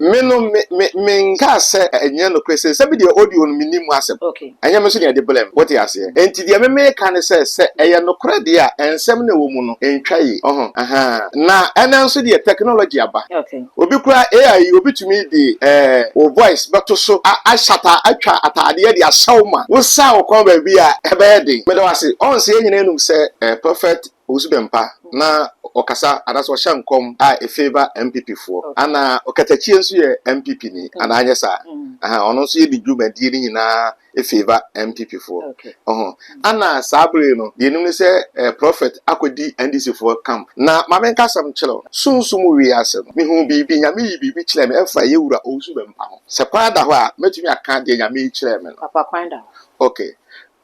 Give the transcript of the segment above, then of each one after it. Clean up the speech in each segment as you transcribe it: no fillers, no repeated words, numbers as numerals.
me no me nka se enye no kwese se bi de audio no minimum asem Okay. Anya me so de blame. What you say? Enti de me ka ne se eye no kra de a ensem na wo mu no entwa yi. Aha. Na ena nso de technology aba. Okay. Obi kura AI obi tumi de o voice beto so a shata atwa atade de asawma. Wo sa wo kon ba bi a ebe de. Me do ase on se nyina enum se prophet Owusu Bempah na okasa adaso hyankom a favor NPP for ana okatachi nso ye NPP ni ana anya sa aha ono nso ye di dwumadi ni nyina favor NPP for ana sabre no ye num se prophet akodi NDC for camp na mamen kasam chelo sunsum wi ase no mehu bibi nyame yi bibi chile me efa ye wura Owusu Bempah ho se kwada ho a metumi aka de nyame yi chile me no papa kwanda okay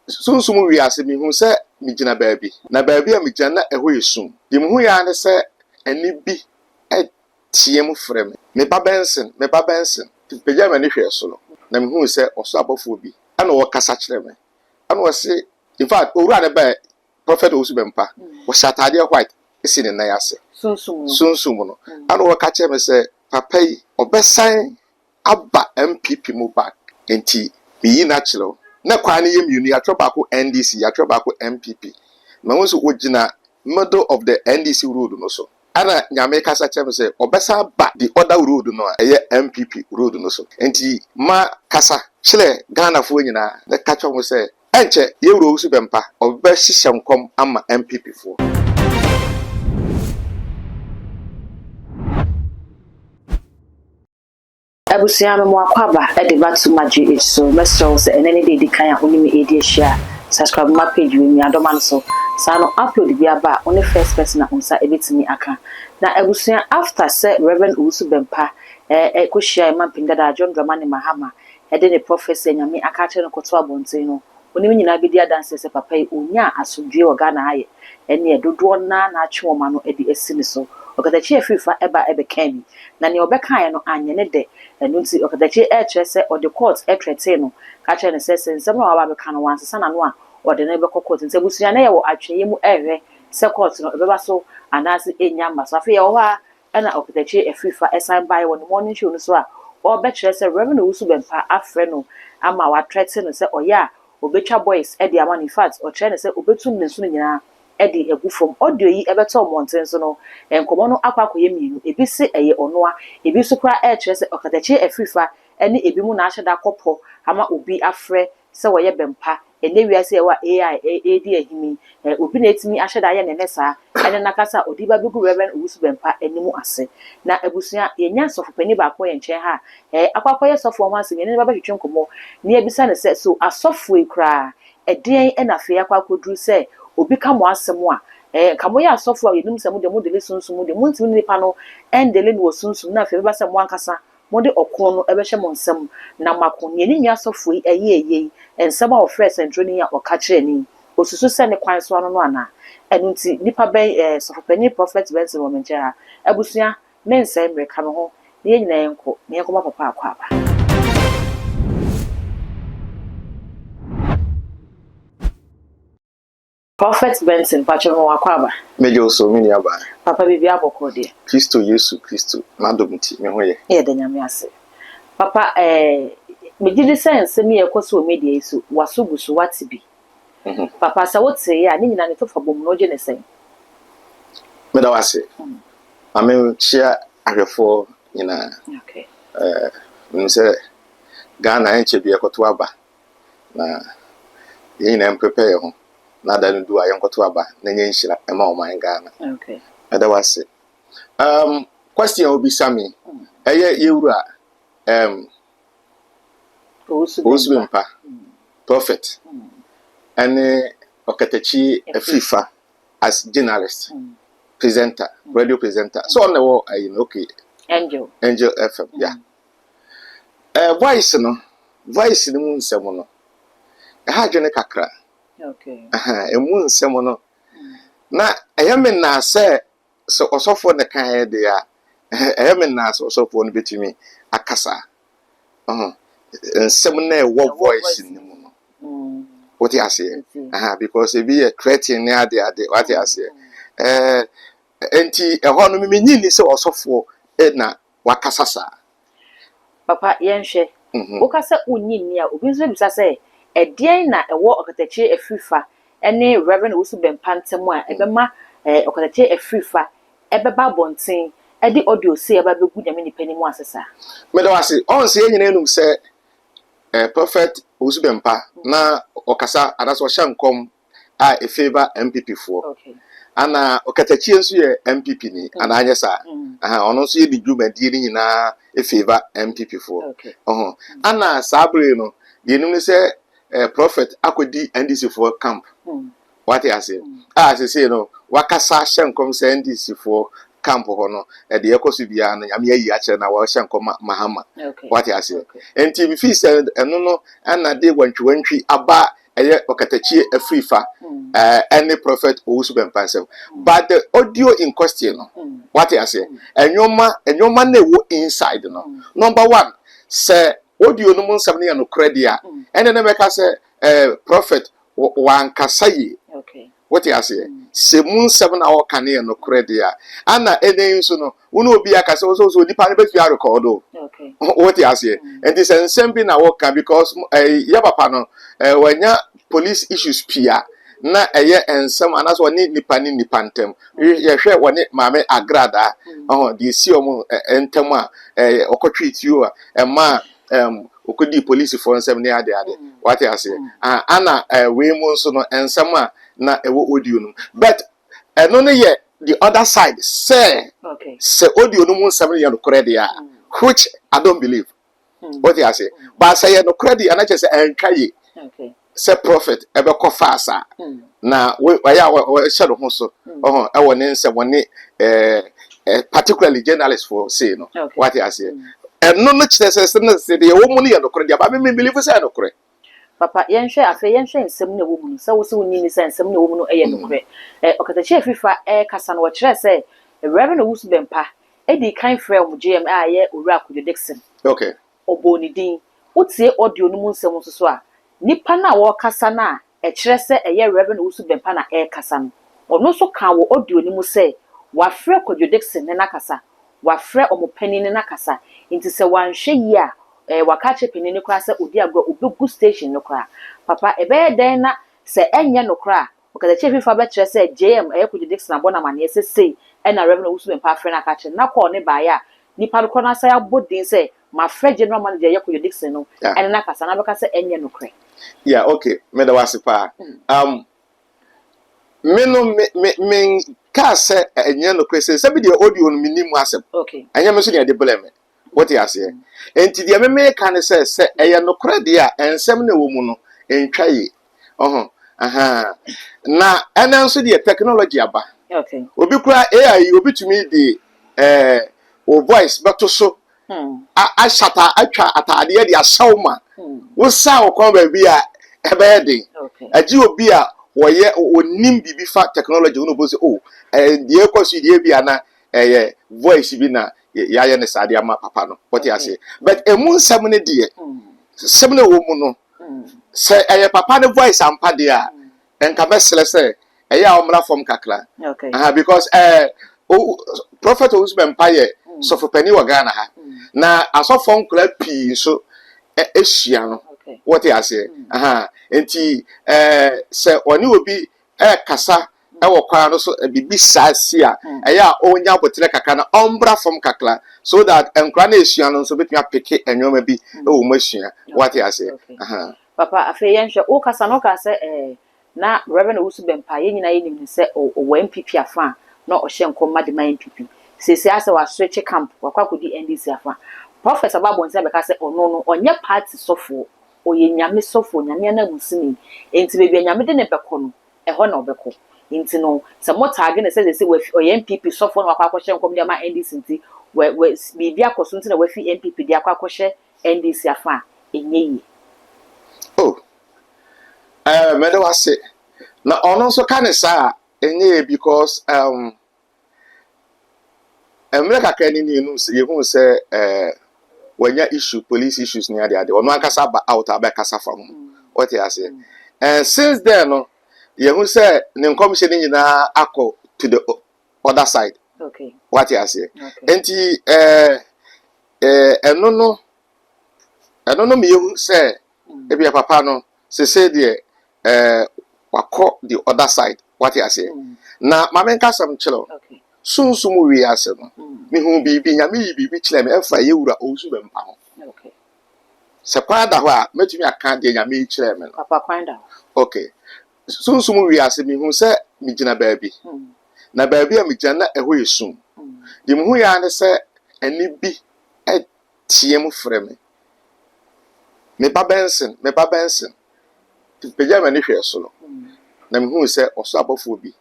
sunsum wi ase mehu se mi gina baabi na baabi a mi gina na eho yesum di mu ya ne se eni bi tiem frem me ba Benson peja me ne hwe so no na mehu se oso abofo bi ana wo kasa kire me ana wo se in fact owura ne ba prophet Owusu Bempah wo shatade white isi ne na yase sunsum no ana wo ka kire me se papa yi obesan aba MPP mu back enti mi yi na kire na kwani ye miuni ya troba ko NDC ya troba ko MPP ma won so ogina middle of the NDC road no so ana nyame kasa chem say obesa ba the other road no eye MPP road no so enti ma kasa chile Ghana fo nyina na kacho mo say enche ye wuro Owusu Bempah obe hyehyem kom ama MPP fo Abusia me mo akwaba e de back to my GH so mesro se enene de kan ya oni me edi share subscribe my page we mi adoma so sa no upload bi aba only first person na unsa ebetimi aka na abusia after say Reverend Owusu Bempah ko share man pinga da John Dramani Mahama e de ne prophecy nyame aka kire no koto abonten no oni me nyina bi dia dance se papa yi onya asodwe o Ghana aye ene dodo na atwe o ma no e de esini so okatachi afifa eba ebe kani na ne obeka ye no anye ne de enu nti okatachi e kire se o de court e trete no ka kire ne se nsem na wa beka no wanse na no a o de na ebe court nti busua na ye wo atweye mu ehwe se court no ebeba so anase enya maso afi ye wo ha na okatachi afifa esan bai wo no morning show no so a o be kire se Reverend Owusu Bempah afre no ama wa trete no se oya obetwa boys e de ama in fact o kire ne se obetum ne so nyina edi egufom audio yi ebeto monten so no enkomo no akwakoye mienu ebi se eye onoa ebi so kra e kire se okatachi afrifa ene ebi mu na aheda kopo ama obi afre se woye Bempah ene wiase ewa AI edi ahimi obi na etimi aheda ye ne nesa ene nakasa odiba begu Reverend Owusu Bempah enimu ase na ebusia yenya sofopani ba ko ye nche ha akwakoye sofo ma ase ne ba hwetwe nkomo ne ebisa ne se so asofo ekra eden enafe akwakodru se obi ka mo asem a ka mo ya asofo a yenum se mo de mo de sunsun de mo ntimi nipa no endele no sunsun na fe ba se mo ankasa mo de okon no ebe hye mo nsem na makon ye ni nwa asofo yi eye ensem a ofre centro ni ya oka kire ni osusu se ne kwan so no ana enu nti nipa ben sofopani prophet Benson wo menche ha abusua mense mreka no ho ne nyina yenko ne yenko papa akwa aba Prophet Benson pacho wakwaba mejo so mini aba papa bibi aboko de Kristo Yesu Kristo madomti me hoye e de nyame ase papa megidi sense mi ekoso media isu wasugusu watibi papa sa wote ya ni nyina ne tofa bom no je ne sen me da wase amen chia ahwefo nyina okay nse Ghana enche bi ekoto aba na yin na prepare ho na da ndu ayenkoto aba na nye nhyira ema o man Ghana okay ada wase question obi sami eye yewura Owusu Bempah prophet ane okatachi afifa as journalist presenter radio presenter so on the wall okay Angel FM yeah voice no mu nsem no ha dwene kakra okay emu nsem no na eyemen na se so osofo ne kan de ya eyemen na so osofo no betimi akasa nsem na ewo voice ni mu no what you say because e be a creating na ade what you say enti eho no menyi ni se osofo na wakasa sa Papa yenhwe. Woka se unyi ni a obi nso bisa se edien na ewo okatachi afrifa ene Reverend Owusu Bempah ntem a ebema okatachi afrifa ebeba bonten edi audio se eba begu nyame ni pani mu asesa. Me do ase on se nyina enum se Prophet Owusu Bempah na okasa adaso hyankom a favor NPP for. Okay. Ana okatachi enso ye NPP ni ana anya sa ono nso ye di dwumadi ni nyina favor NPP for. Okay. Ana sabre no de enum se prophet akodi NDC for camp. What I say? I say no wakasa hyankom se NDC for camp ho no de ekoso bia no nyame ayi a kire na wa hyankom mahama. What I say? Enti bi fi se eno no ana de wantwi aba eye okatachi afrifa any prophet Owusu Bempah self. But the audio in question no what I say enyoma na wo inside no number 1 say audio no mun sam ne no credit a ene na meka say prophet wan kasaye. Okay. What I say se mun sam na wo kane no credit a ana ene nso no wo no obi aka say so nipa ne betu record o. Okay. What I say and this ensem bi na wo kan because ya papa no wanya police issues pia na ensem anaso woni nipa ni nipantem ye hwe woni maame agrada de si omo entem a okotreat you ma okodi police for ensem ne ade what I say ana we mu nso no ensem a na ewo audio no but no ne ye the other side say say audio no mu ensem ne no credit a which I don't believe. What I say but say no credit and I just say entwaye. Okay. Say prophet ebe ko fasa na we ya shadow ho so e woni nse woni particularly journalists for say no what I say no kire say de wo mu ne no kore dia ba me believe say no kore papa yenhwe afa yenhwe nsem na wo mu no say wo se wonni ni say nsem na wo mu no eye no kore okatachi afifa kasa no wo kire say Reverend Owusu Bempah edi kan frɛ wo GM a ye owura Kojo Dixon okay oboni din utie audio no mu nsem so a nipa na wo kasa na kire say eye Reverend Owusu Bempah na kasa no ono so kan wo audio ni mu say wa frɛ Kojo Dixon ne na kasa wa frɛ omopani ne na kasa nti se wanhwe yi a waka che panini kra se odi agro obegu station no kra papa ebe den na se enye no kra okadachi fifa be kire se JM Kojo Dixon abona mane se sei na Reverend Owusu Bempah frɛ na ka che na call ne ba ya nipa no kra sa ya bodin se ma frɛ general manager Kojo Dixon no ene na kasa na be ka se enye no kra yeah okay me da wasipa me ka se enye no kra se bi de audio no minim asem okay enye me so ne de blame what you say enti de me kan se eye no kra de a ensem na wo mu no entwaye na ena nso de technology aba okay obi kura AI obi tumi de o voice beto so a shata atwa atade de asawma wo sa wo kon ba bi a ebe de aji obi a woye onim bibi fa technology wo no bo se de ekosi de bi ana voice bi na ya ye ne sade ama papa no what you say but emun nsem ne de sem ne wo mu no se papa ne voice ampa de a enka besele se a omra from kakra okay because prophet Owusu Bempah ye so for penny wa Ghana ha na asofo nkura pi so ehia no what you say enti se oni obi kasa wo kwa no so bibi sasi a onya botre kakra na ombra from kakra so that enkura na ehia no so betumi apeke enwoma bi wo mahia what you say papa afa yenhwe o kasa no kasa na Reverend Owusu Bempah ye nyina ye nim se o NPP afa na o hye nkom made man NPP sesi ase wa switch camp wakwa kodi NDC afa Professor Babonse be ka se ono onye party sofo oye nyame sofo nyame na musini enti be nyame de ne beko no eho na obeko enti no se motag ne se we oye NPP sofo na wakwa hye nkom de ma NDC enti we bibi akoso enti na we fi NPP de akwa hye NDC afa enye yi me do wase na ono so ka ne sa enye because America kan ni nu se yehu se wanya issue police issues ni ade ono akasa ba out aba kasa fa ho what you say since then no yehu se ne commission ni na akọ to the other side okay what you say enti eno no I don't know me who say ebi papa no say the wako the other side what you say na mama nka sam chelo Okay. sunsun wi ase no me hu bibi nya me bibi chile me efa yewura Owusu Bempah ho Okay. se kwa da ho a metumi aka de nya me chile me no Papa kwanda. okay sunsun wi ase me hu se me gina baabi na baabi a me gina na eho yesum de me hu ya ne se eni bi tiem freme me ba Benson peja me ne hwe so no na me hu se oso abofo bi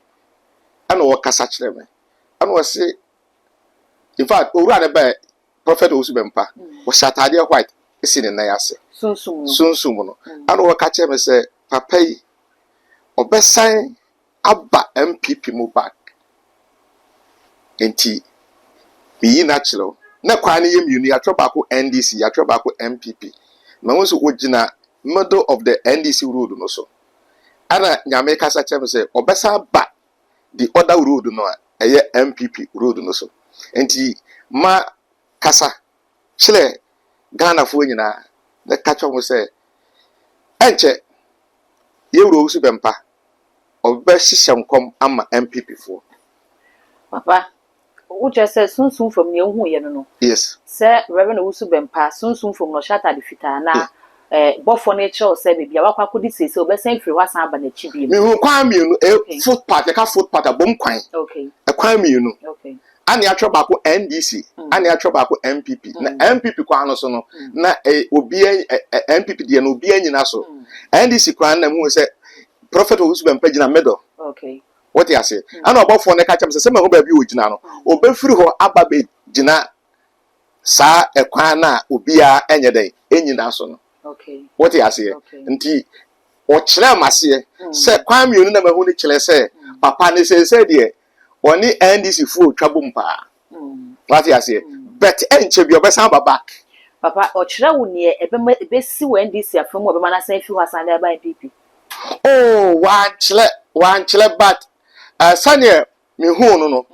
ana wo kasa kire me ana wo se in fact owura ne ba prophet Owusu Bempah wo shatade white isi ne na yase sunsum no ana wo ka kire me se papa yi obesan aba NPP mu back enti bi na kire na kwa ne yem uni atwa ko NDC atwa ko NPP na wo so ogina middle of the NDC road no so ana nyame kasa kire me se obesan ba the other road no eye NPP road no so enti ma kasa chile Ghana fo nyina na kacho mo se enche yewro Owusu Bempah obe hihye nkom ama NPP fo Papa uche se sunsun from ne hu ye no yes se Reverend Owusu Bempah sunsun from no shata de fita na bofo ne che o se bibia wakwa kodi sese obesan firi wasan aba na chi bi me hu kwan mi no footpath ka footpath abom kwan okay kwan mi no okay ani atwa ba ko NDC ani atwa ba ko NPP na NPP kwan no so no na obi NPP de na obi anyina so NDC kwan na mu se prophet Owusu Bempah gina middle okay what you say ana obofo ne ka kyam se me ho ba bi ogina no obefiri ho aba be gina sa ekwan na obi a enye den enyina so no okay what you say nti o kire mase se kwan mi onu na mahu ni kire se papa ne se de oni NDC fu twabom pa what you say but enche bi obesan ba back papa o kire wo ne ebe si wo NDC afam obema na san fi wasan da ba NPP oh wan kire but sane me hu no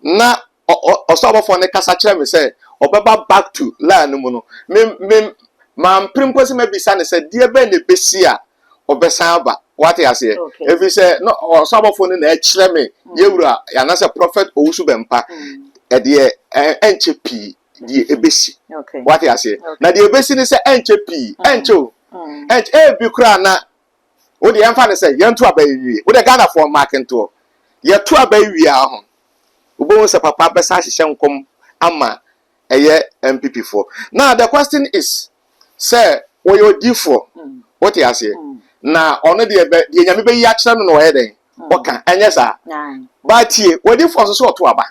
na osobofo ne kasa kire me se obeba back to land mu no me man primposi me bisa ne se die be ne besi a obesan ba what you say if you say no osobofo ne na kire me yewura ya na se prophet Owusu Bempah de enche pi die ebesi what you say na die ebesi ne se enche pi enche o enche bi kura na wo de emfa ne se yentu abayi wo de Ghana for market to ye to abayi a ho obo se papa besa hihye nkom ama eye NPP for now the question is say wo yo D4 what you say na ono de nyame be yi a kire no no ye den oka enye sa but ye wo D4 so to aba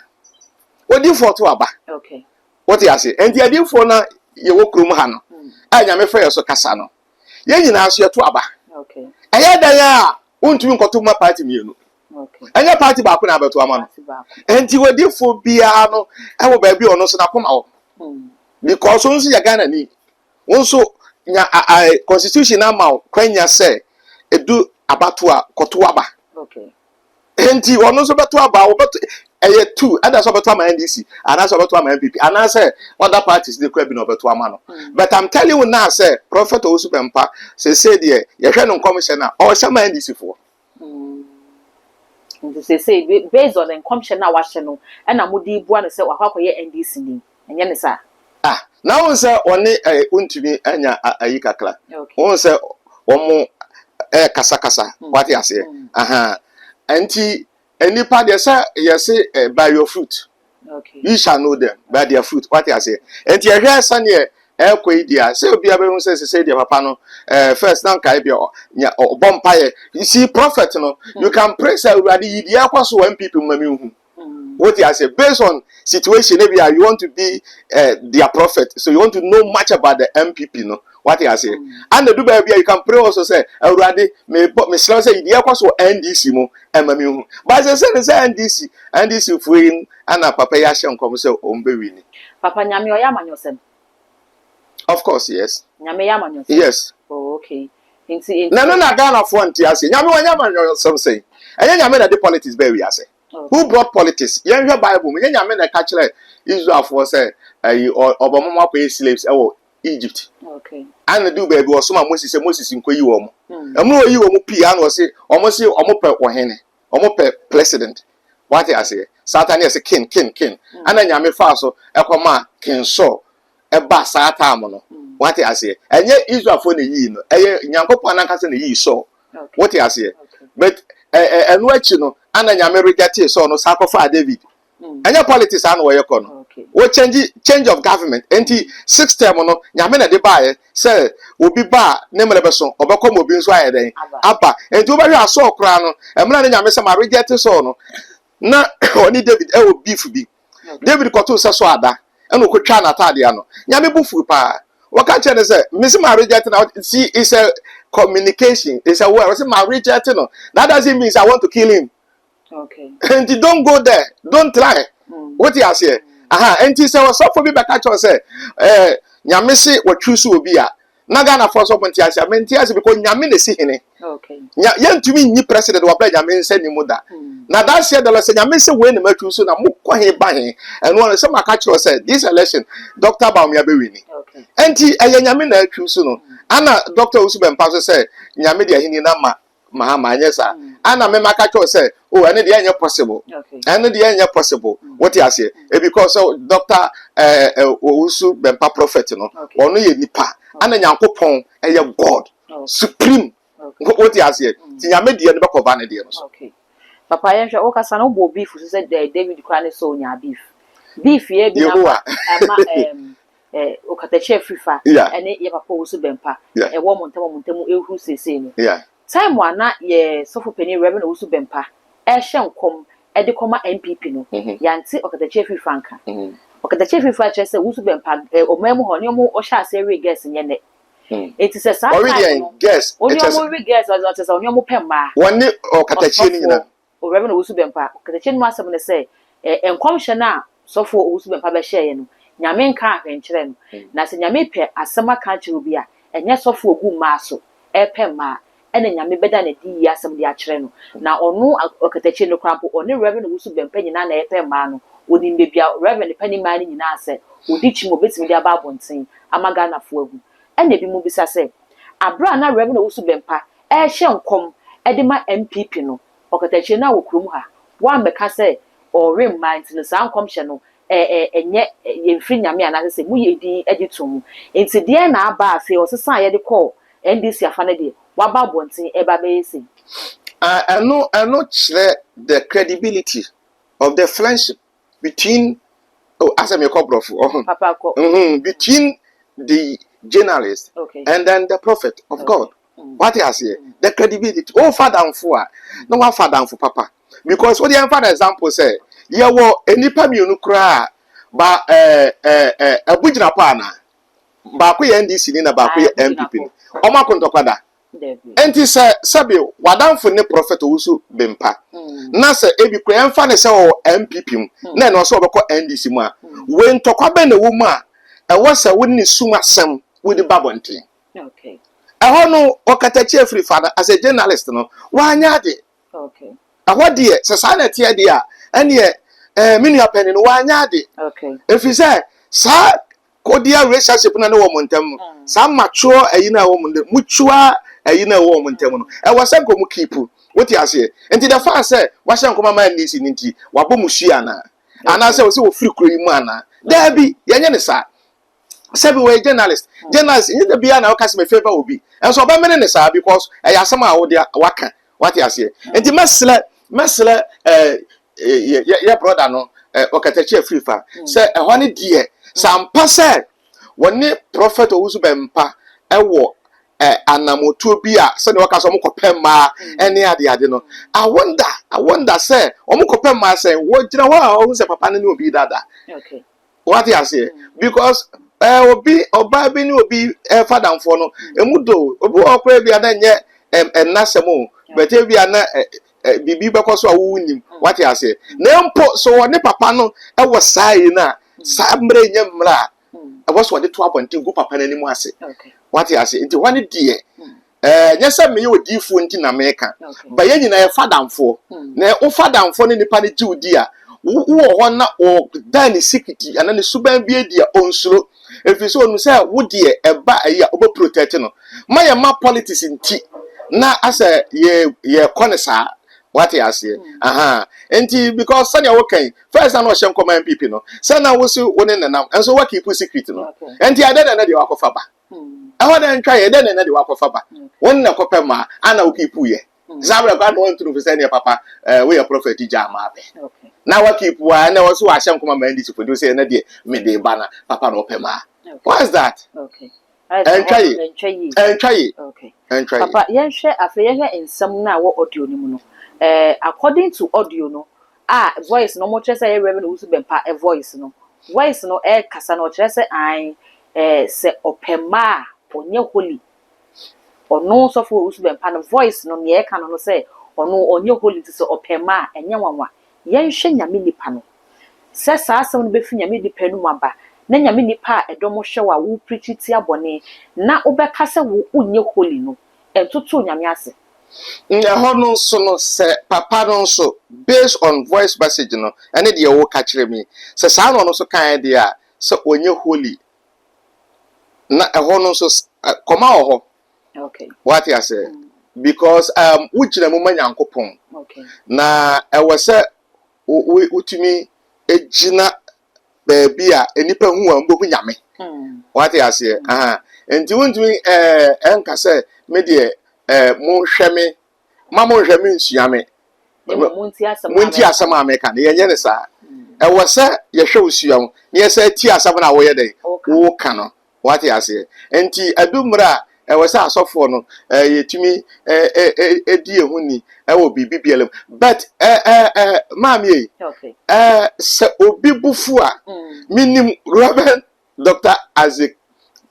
wo D4 to aba okay what you say and the D4 na ye wo krum ha no a nyame fa ye so kasa no ye nyina so ye to aba okay eye dan a untumi nkoto ma party mienu okay anya party ba ko na beto ama no enti wo D4 bia no e wo ba bi ono so na koma wo because onso ya Ghana ni onso nya constitution na ma kwanya se edu abato a koto aba okay enti ono so beto aba wo beto eye 2 ada so beto ama NDC ana so beto ama NPP ana say other parties dey kwa bi no beto ama no but I'm telling you now say prophet Owusu Bempah say there ye hwe no commissioner o shama NDC for say based on the commissioner wa hye no e na mudi bua ne say wa kwakoye NDC ni enye ne sa now we say oni untumi anya ayi kakla won say omo kasa what you say anti enipa dey say you say by your fruit you shall know them by their fruit what you say anti e hwe sane ekwe say obi abehun say dey papa no first na kai bi obompaye you see prophet no you can pray say urade yidi akwaso one people mami hu what you say based on situation maybe you want to be their prophet so you want to know much about the NPP no what you say and the do baby you can pray also say urade me slow say yidi akwaso NDC mo mami hu but say NDC fuin ana papa ya hye nkom say ombe wini papa nyame oya manyosem of course yes nyame ya manyosem yes oh okay no Ghana for anti-ase nyame wanya manyosem say enye nyame na the politics be we ase who brought politics yen hwe bible enye nyame na ka kire Israel for say obomomo kwa slaves Egypt Okay. And do baby or some Moses in Koyi Womo. A more you will pee and was say, almost say, Omope or Hene, Omope president. What I say, Satan is a king. And then Yami Faso, a comma, king so, a bass atamono. What I say, and yet Israel for the yin, a Yanko Panakas in the ye so. What I say, but and what you know, and then Yami rejected so no sacrifice David. And your politics are no way. What change of government? Enti 6 term no nyame de buy say obi ba ne melebeso obekom obi nso aye den aba enti obi aso kra no emna ne nyame say ma reject so no na oni David e wo beef bi David koto se so ada eno kwatwa na tade ano nyame bufu pa waka chene say misi ma reject na see is a communication is a word say ma reject no that doesn't mean I want to kill him. Okay. And you don't go there. Don't try. What you say? Aha. And you say, "So for me, back at you say, nyamisi what choose will be a nagana for so much as I mean, because nyamine see hine. Okay. Yan to me, ni president wa play nyamin send ni muda. Now that said, the lesson nyamisi when the choose na mu kwa he bahe. And one some catch you say this election, Doctor Baumia be winning. Okay. And ti nyamine choose no. Ana Doctor Owusu Bempah say nyame dia hini na Mahama, yes, sir. And I remember catch say, oh, and the end possible. And the end possible. What you say? Because Doctor Owusu Bempah prophet, you know, only nipa, and then Yanko Pong, and your God, supreme. What you say? You made the end of vanity. Okay. Papa, I am sure Okasano will beef, who said David Cranny so near beef. Beef, yeah, Okateche Frifa, and it Yapa Owusu Bempah, a woman, who says, yeah. Time one na ye sofo penny Reverend Owusu Bempah hye e de koma NPP no yanti okatache fi franka okatache fi franka say Owusu Bempah omemu ho ne omo o sha say we guess nye ne it is a sa already guess only omo we guess was say only omo pemma one okatache ni nyina Reverend Owusu Bempah okatache no asem ne say enkomhye na sofo Owusu Bempah be hye ye no nyame nka ahwenkyere no na se nyame pe asem aka kire obi a enye sofo ogu ma so pemma ene nyame beda na di asem di akere no na onu okatachi no krampo oni Reverend Owusu Bempah nyina na ma no oni mbebia Reverend pani ma ni nyina ase odi chimo betimi di aba abonten amaga na fo agu ene bi mu bisa se abra na Reverend Owusu Bempah hye nkom ede ma NPP no okatachi na wo krom ha wa mbeka se o remind no sa nkom hye no enye yemfri nyame ana se mu yedi editum enti de na aba afi o sesa ye de call NDC afane de waba bontin eba beyesi I know the credibility of the friendship between as I call between the journalist and then the prophet of God. What he has here, the credibility. Oh, father and for no one father and for papa. Because what the father example say, yeah, well, any pamiunu cry, but a bujina pana, baku NDC in a baku MPP. Oma kontokwada. Enti se sabi wadamfo ne prophet Owusu Bempah na se ebi kro emfa ne se o MPP mu na no so obekọ NDC mu a we ntokwa be na wo mu a e wo se wo ni suma sem wo di babonten okay ho no okatachi afri fada as a journalist no wa anya de okay ho de se sa na tie de a ene mini apeni no wa anya de okay efi se sa kodia relationship na ne wo montam sa mature ayina wo munde mutua ayina wo montam no e wasa komu keep what you say enti the fan say wasa nkoma ma nisi nti wabo musua na ana say wo se wo free kro yimu ana da bi yenye ne sa sabi we journalist in the bia na wo kase me favor obi and so ba mene ne sa because e yasama a wo de waka what you say enti mesle ya brother no okatachi free fa say e ho ne die sampa say woni prophet Owusu Bempah ewo anamoto bi a se ne waka so mokopemma ene ade no I wonder say omokopemma say wo gina ho a say papa ne obi dada okay what you say because obi oba bi ni obi father mfo no emudo obi okra bi ana nye enasemo but e bi ana bibi bekoso a wo nim what you say na mpo so woni papa no ewo sai na sa mre nye mra was what the 12 go papa nanimu ase what you say into one die nyesa me yo difu nti na meka ba ye nyina ye fadamfo na o fadamfo ne nipa ne jiudi a wo ho na o dan secret ana ne suban bi dia onsuro efiso onu say wo de eba ayi a obo protect no ma ye ma politics nti na asa ye konesa what you say aha enti because sanya wo kan first na o hye nkoma NPP no sana wo si wo ne nanam enso wa keep secret no enti ada na de wakofa ba aho da ntwa ye da na de wakofa ba won na kopa ma ana wo keep ye zabra kwa no ntru fi sanya papa we ya prophet jama be na wa keep wa na wo so wa hye nkoma ma ndi so do say na de me de ba na papa no pema what's that okay and try papa yen hwe afa yen hwe nsam na wo audio ni mu no according to audio no voice no mo kire say Reverend Owusu Bempah voice no kasa no kire say an se opema onye holy ono so for Owusu Bempah no voice no ne ka no say ono onye holy ti se opema enye wanwa yen hwe nyame nipa no se sa asem no be fi nyame nipa nu maba na nyame nipa edomo hwe wa wo preach ti abone na obeka se wo onye holy no entoto nyame ase hono so no se papa no so based on voice message no ene de wo ka kire mi se sa no so kan de a se onye holy na hono so koma ho okay what you say because wugina mu manyankopon okay na ewo se utumi ejina baby a enipa hu a mbohu nyame what you say aha enti wuntumi enka se me de mo hweme ma mo hweme nsuame munti asama ameka ne yenye ne sa ewo se ye hwe usuam ne ye se ti asama na wo ye den wo ka no what you say enti adumra ewo se asofo no yetumi edi ehuni ewo bibibielem but mami okay se obi bufu a minim Reverend Dr. Isaac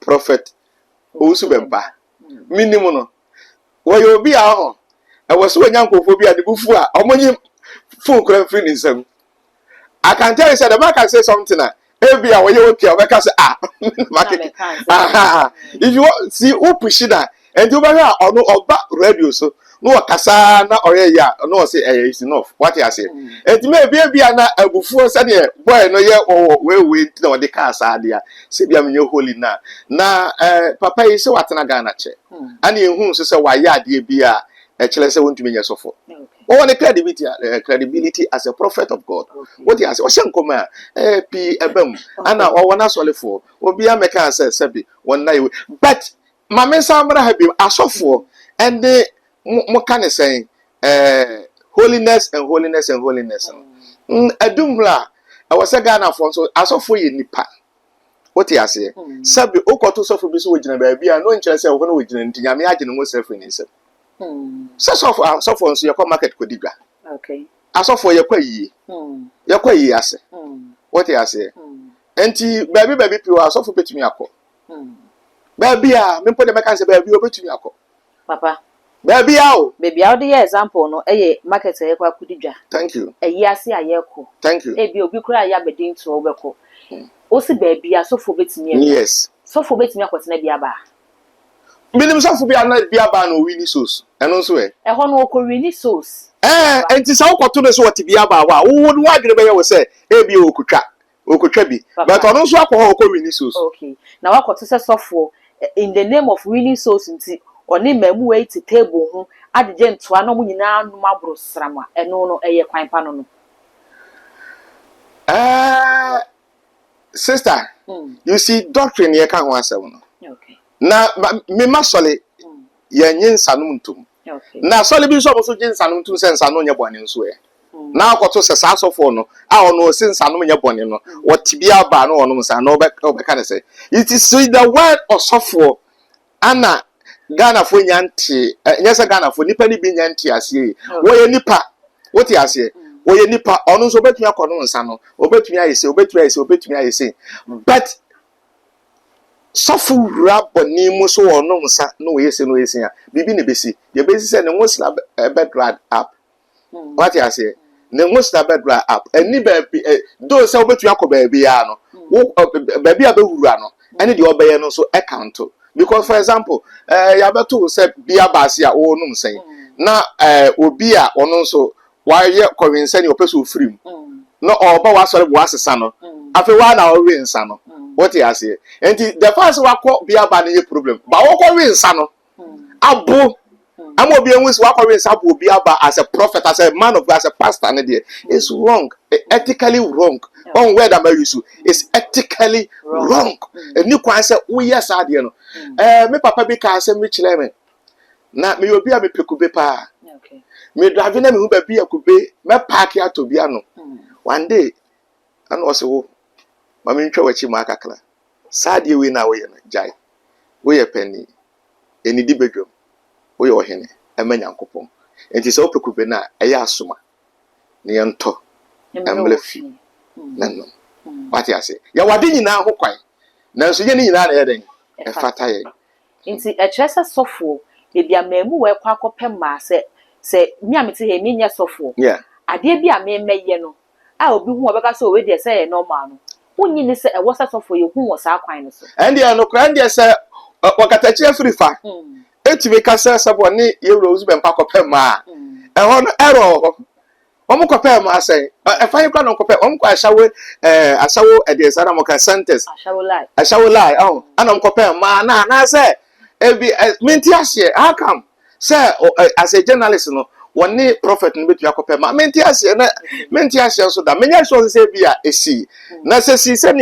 Prophet Owusu Bempah minim no wo yo bi a ho ewo se onyankofo bi a de bufu a omonyi phone kran free nsam I can tell you say the man can say something ebi a wo ye okay obeka say market if you want see who push it and you better ono oba radio so no wakasa na oye ya no say is enough what you say and me bia na abufu say de boy no ye we na o de ka sa dia say bia me holy na papa yi say watena Ghana che ani ehun so say wa ya de bia kire say wontumi nya sofo oh the credibility as a prophet of God what you say o shenkoma p ebam ana o wona solefo obi ameka say sebi wonna you but mama samra ha bi asofo and they mo kan say holiness and holiness and holiness adumla I was a Ghana for so asofo ye nipa what you say sebi okoto sofo bi so wogina ba bia no nkire say wo no wogina ntinyame agene mo sefo ni se so so your market kodigwa okay asofo ye kwa yi ye kwa yi ase what you say enti baby piwa asofo betumi akọ baby a me pode meka say baby obetumi akọ papa baby a de example no market ye kwa kodigwa thank you eyi ase ayeko thank you bi obi kura ya bedin to obeko o si baby asofo betumi yes sofo betumi akotena bia ba minim sofo bia na bia ba no wini sauce eno so ho no ko wini sauce enti sa ukoto no so wati bia ba wa wo adwene be ye wo say bi okotwa bi but ono so akọ ko wini sauce okay na wakoto se sofo in the name of winning souls nti oni mamu we ti table ho adeje ntoa no mu nyina no mabro srama eno no kwan pa no sister you see doctrine ye kan ho asem no okay na me masole ye nyinsa no ntum okay na sole bi so so jinsa no ntum sensa no nye bone nso na akoto se sa sofo no a ono sensa no nye bone no wotibia ba no ono nsa no obeka ne say it is the word of sofo ana Ghana fo nyanti nyesa Ghana fo nipa ni bi nyanti ase wo ye nipa woti ase wo ye nipa ono nso obetumi akono nsa no obetumi ayese but sofo raboni mu so ono nsa no wo yese a bibi ne besi ye besi se ne ngosla bedgrad up wati ase ne ngosla bedgrad up eni ba do se obetumi akoba bia no wo baby abehuru ano ene de obeye no so account because for example ya beto se bia baase a wo num sen na obi a ono so wa ye convince ni opeso free no oba wa sori wa sesa no afi wa na o we nsa no what you say enti the first wa ko bia ba na ye problem ba wo ko we nsa no abo am obi enwis wa ko we nsa abo bia ba as a prophet as a man of God as a pastor na there is wrong, ethically wrong. On where that use is ethically wrong. Eni kwan say wo yes ade no me papa bi ka say me chile me na me obi a me pekube pa okay me drive na me hu ba bi akube me park ya to bia no one day and also wo ma me ntwa wachi ma akakra saade we na wo ye no jai wo ye penny eni di bedwom wo ye ohene emanyankopom enti se wo pekube na eya asoma ne yento emlefi nanno wati ase ya wade nyina ho kwan nanso ye nyina na ye den e fata ye nti ekyeresa sofo bia mamu we kwa akopem ma se mi amete he mi nya sofo ade bia me meye no a obi hu obeka so we de se ye normal no wonyi ni se e wo sofo ye hu wo sa kwan no so ende ya no kra ende se wakatachi afrifa etime ka se sabo ni ye Owusu Bempah kopem ma e ho no error omo kopem ma say e fan kwa no kopem omo kwa asawo e de sara mo ka sentence asawo lie ana mo kopem ma na say ebi menti ase how come say as a journalist no woni prophet no betu akopem ma menti ase na menti ase so da menya so say bia esi na say si say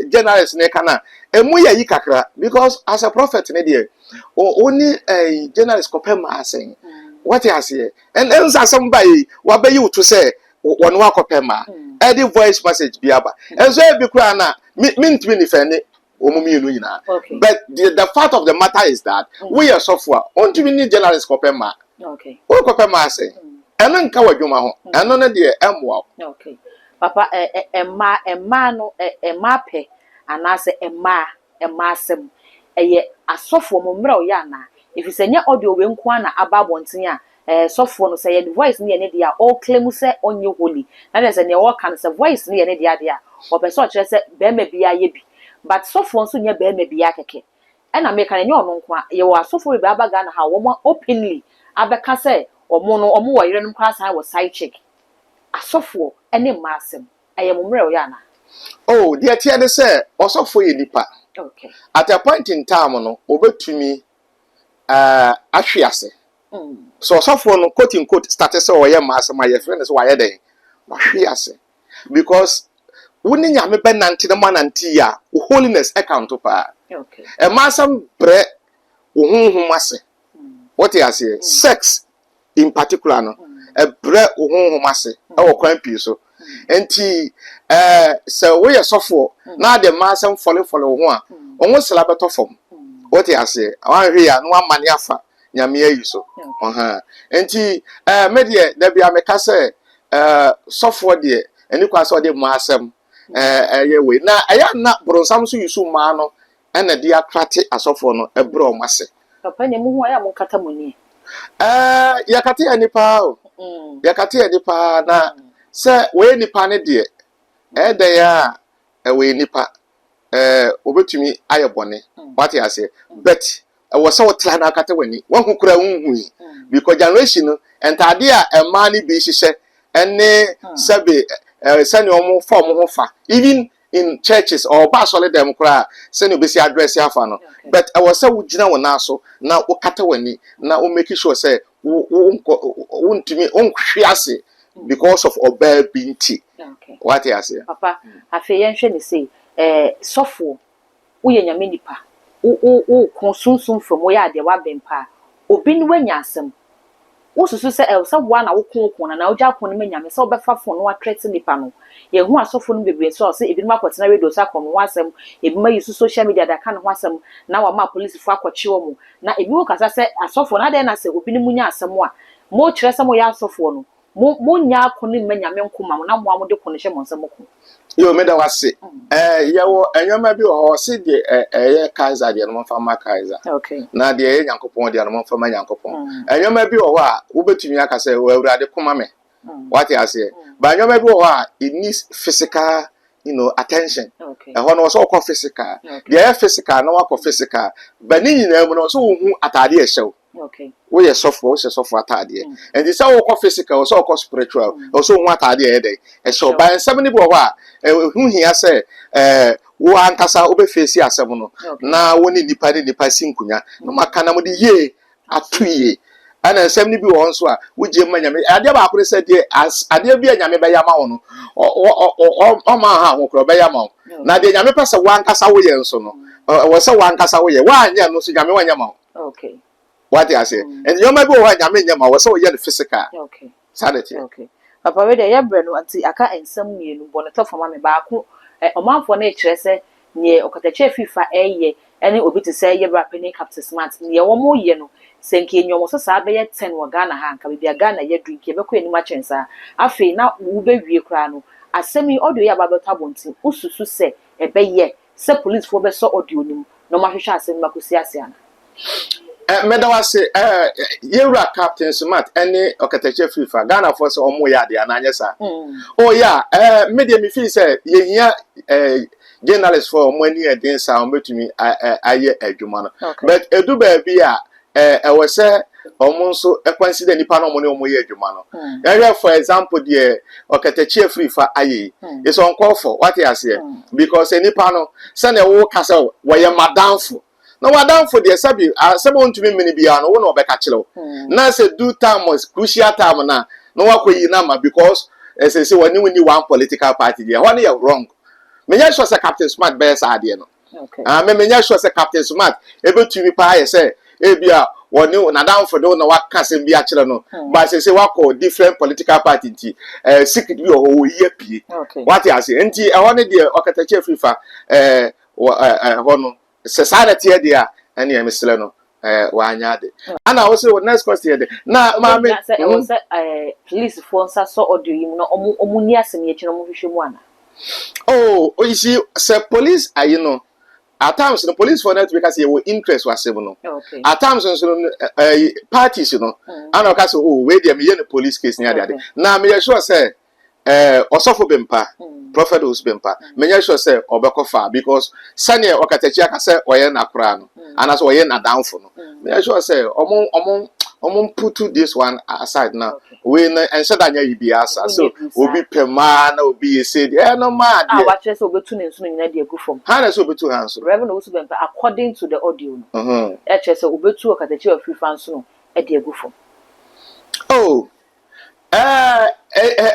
journalist ne kana emu ya yi kakra because as a prophet ne there only a journalist kopem ma say what you say and ensa somebody wa be you to say won wa kopem ma any voice message biaba enso e bi kura na mintimi ni fene omumi nu nyina but the fact of the matter is that we are software on to need journalist kopem ma okay o kopem ma say eno nka wadwuma ho eno ne de emwa okay papa emma no emma pe anase emma asem eye asofo mo mra o ya na ifise nya audio we nko na ababonten a sofo no say the voice ne ne dia all claim say onye holy na dey say ne wo kan say voice ne ne dia dia o person kire say be ma bia ye bi but sofo nso nya be ma bia keke e na me kan nya ono nko ye wo asofo be abaga na ha wo openly abeka say omo no omo wo yire no kwa san wo side check asofo ene masem eye mo mre o ya na oh dia tie de say osofo ye nipa okay at a point in time no obetumi ahwease so osofo no quote in quote started say oye masem aye friend so waye den ahwease because woni nyame be nante na manante ya holiness account pa okay e masem bre wo honhom ase what you say sex in particular no e bre wo honhom ase e wo kwan pi so enti so we sofo na de masem follow ho a onwo sela beto fom what you say wan hwe ya no amane afa nyame ayi so enti me de da bia me ka say sofo de eni kwa so de masem ye we na aya na bronsam so yusu ma no na de akrate asofo no e bre o mase papa ne mu hu aya mo kata moni yakate anipa o yakate anipa na se we nipa ne de da ya we nipa obetumi ayebone what you say but was so try na akata wani wan hu kura hu because generation no entade a ema ni bi hihye ene sebe sani omo form ho fa even in churches or ba solid dem kura sani obesi address afa no but was so wugina wona so na okata wani na o make sure say wontumi onhwiase because of oba binti okay what you say papa afi yen hwe ni say sofo wo ye nyame nipa wo konsunsun from wo ya de wa Bempah obi ni wanya asem wo susu se se wo na wo kon na wo ja kon me nyame se wo befa fon no atrete nipa no ye hu asofo no bebe so se ebi no akotena radio sa kon ho asem ebi ma yusu social media da kan ho asem na wa ma police fo akwachi wo mu na ebi wo kasa se asofo na de na se obi ni munya asem a mo kire se mo ya asofo no mo nya kon me nyame nkoma mo na mo de kon hye mo nsem ko yo me da wase yawo enwama bi ho se de ye Kaiser de no fama Kaiser okay na de ye Nyankopon de no fama Nyankopon enwama bi ho a wo betumi aka se wo awurade koma me what you say ba enwama bi ho a it needs physical attention okay ho no so ko physical de ye physical na wa ko physical ba ni nyina mu no so wo hu atade e hyew Okay. We are software, we are software atade. And this all called physical, so called spiritual, also what atade day. And so by 70 boa, who he has said, one cassa over face ya semono. Now one in the party the passing kunya, no makana with the ye at 2 ye. And then 70 be on so, which you may I never said as I did be a yame by Yamano or Maha or by Yamon. Now the Yame pass a one cassa away and so no. Was a one cassa away. Why, yeah, no, so Yame one Yamon. Okay. What I say, and you may go when I mean, Yama was so young physical. Okay. Sanity. Okay. Papa, where the Yabrano anti aka and some year, bonnet for Mammy Baku, a month for nature, say, near Okatache FIFA a year, and it will be to say you're rapping Captain Smart, near 1 more year. Senki you was a sabe 10 Wagana hand, can be a Ghana yet drink your queen matching, sir. I feel now, Ube Crano. I send me all the about Tabonti, Owusu say, a bay ye, say police for the so audio, no matter shall send Macusiasian. Medawa say, you're Captain Smart, any Okatache FIFA, Ghana for so more yard, and Anyasa. Oh, yeah, medium if he said, ye journalist for 1 year, then sound to me, I hear a Jumana. But a do baby, I was almost a consider any panomono more year, Jumano. Area, for example, dear Okatache FIFA, aye, it's on call for what I say, because any pano send a walk castle where you're madame for. No, I down for the Sabi, I someone to me many beyond one or Becachelo. Now, say, do time was crucial time now. No one could number because, as I say, when you want political party, there, one year wrong. Many was a Captain Smart bears idea. Okay. I mean, many was a Captain Smart, able to be pie, say, Abia, one new, and down for don't know what can't be actually. But I say, what called different political party, secretly or year P. What I say, and I wanted the Okatache FIFA, society there and yeah, Miss Leno, Wanyade. And I also next question. Now, mammy, I was police for so or do you know Omunias and Yachino? Oh, you see, sir, police, you know, at times the police for that because your interest was seven. At times, parties, you know, and I can say, oh, wait, there may police case near the other. Now, may I sure say, also for Bempah. Prophet Owusu Bempah. Many sure say Obekofa because Sanya Okatachi can say Oyena Krano and as Oyena down for no. Many sure say Omon put this one aside now. When and said that you be asa so will be per man will be said no man. I watch us over 2 names in the good from Hannah's over 2 hands. Reverend Owusu Bempah according to the audio. HS over 2 Okatachi of free fans no at the good from. Oh,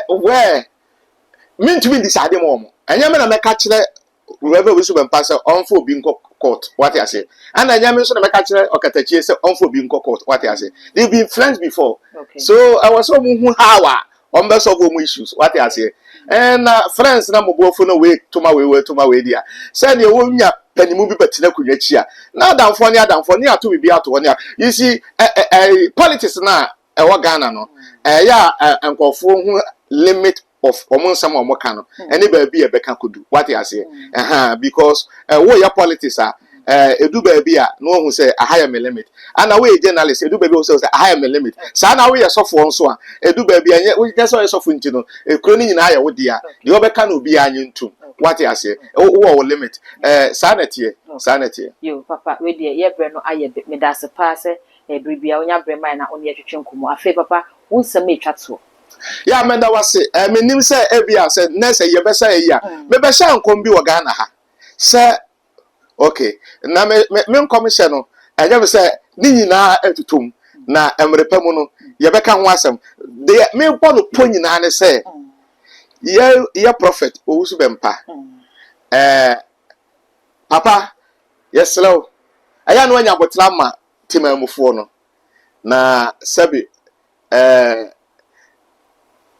where? Mean to me decide more. And Yamana may catch the Reverend Owusu Bempah on for being court, what I say. And I am also a catcher or Katachi on for being court, what I say. They've been friends before. So I was so how on best of issues, what I say. And friends, number both for no way to my way, dear. Said you won't penny movie but Tinakuyachia. Now down for near to be out to 1 year. You see, politics now, a Ghana no. Yeah, and call for limit of almost some more can anybody be a becker could do what I say because what your politics are a do baby no one who say a higher limit and away journalists a do baby also say a higher limit so now we are soft one so a do baby and yet we just saw a soft you know a crony in higher would dear the other can be an to what I say oh limit sanity you papa with your breno I bit me that's a pass a bribia on your brain on your chunkumo a favor papa won't submit chatso. Yeah, man, that was it. I mean, say Ebia said, Nessa, you better say, yeah. Maybe Shan can be Wagana. Sir, okay. Now, me commissioner, I never say, Nina at tomb. Now, I'm repemono, you better want some. They may want to point in and say, yeah, prophet, Owusu Bempah. Papa, yes, hello. I am when you got Lama, Tima Mufono. Na, Sabi,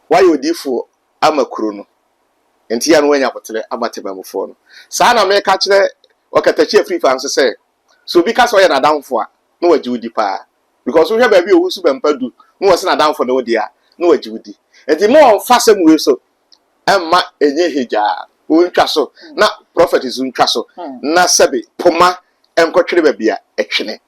why you differ? I'm a crono. And Tian when you got Amateba phone. Sana may catch the Okatachi free fans say. So because we are down for no Judy pa. Because we have a view who's been perdu, no was not down for no dear, no Judy. And the more fasten we so, and ma any hija, who castle, not prophet is un castle, not sabi, poma, and coaching be a action.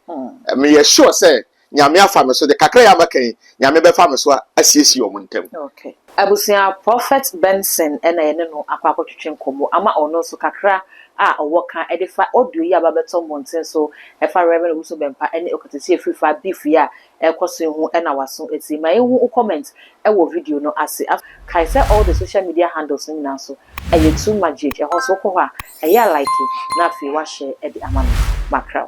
Me assure say. Nyamia farmers so the kakra make nyame farmers so asiesie omuntem. Okay. Abusia Prophet Benson ena no akwakotwetwe nkomo ama ono so kakra ɔwɔ ka fa audio yi ababeto monten so fa Reverend Owusu Bempah ene okotesi free fa beef ya ekoso hu na waso eti ma ehu comment wo video no ase kai say all the social media handles ni na so too much e ho so ko ha like na afi wa share e di amano makra